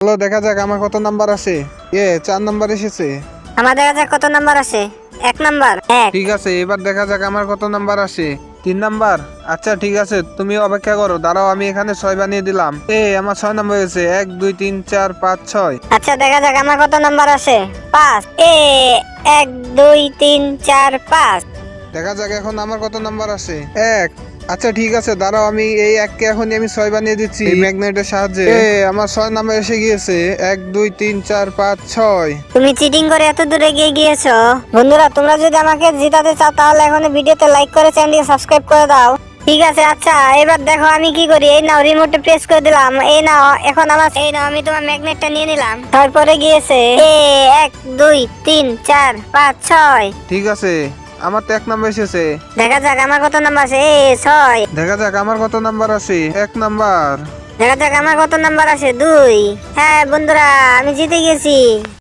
চলো দেখা যাক আমার কত নাম্বার আছে। 4 নাম্বার এসেছে। আমার দেখা যাক কত নাম্বার আছে। 1 নাম্বার। ঠিক আছে, এবার দেখা যাক আমার কত নাম্বার আসে। 3 নাম্বার। আচ্ছা ঠিক আছে, তুমি অপেক্ষা করো, দাঁড়াও আমি এখানে 6 বানিয়ে দিলাম। আমার 6 নাম্বার হয়েছে। 1 2 3 4 5 6। আচ্ছা দেখা যাক আমার কত নাম্বার আছে। 5। 1 2 3 4 5। দেখা যাক এখন আমার কত নাম্বার আছে। 1। আচ্ছা ঠিক আছে, দাঁড়াও আমি এই 1 কে এখন আমি 6 বানিয়ে দিচ্ছি এই ম্যাগনেটের সাহায্যে। আমার 6 নাম্বার এসে গিয়েছে। 1 2 3 4 5 6। তুমি চিটিং করে এত দূরে গিয়েছো। বন্ধুরা তোমরা যদি আমাকে জিতাতে চাও তাহলে এখন ভিডিওতে লাইক করে চ্যানেলটি সাবস্ক্রাইব করে দাও। ঠিক আছে, আচ্ছা এবার দেখো আমি কি করি। এই নাও, রিমোটে প্রেস করে দিলাম। এই নাও, এখন আমি তোমার ম্যাগনেটটা নিয়ে নিলাম। তারপরে গিয়েছে 1 2 3 4 5 6। ঠিক আছে, আমার তো 1 নাম্বার এসেছে। দেখা যাক আমার কত নাম্বার আছে। 6। দেখা যাক আমার কত নাম্বার আছে। 1 নাম্বার। দেখা যাক আমার কত নাম্বার আছে। 2। হ্যাঁ বন্ধুরা, আমি জিতে গেছি।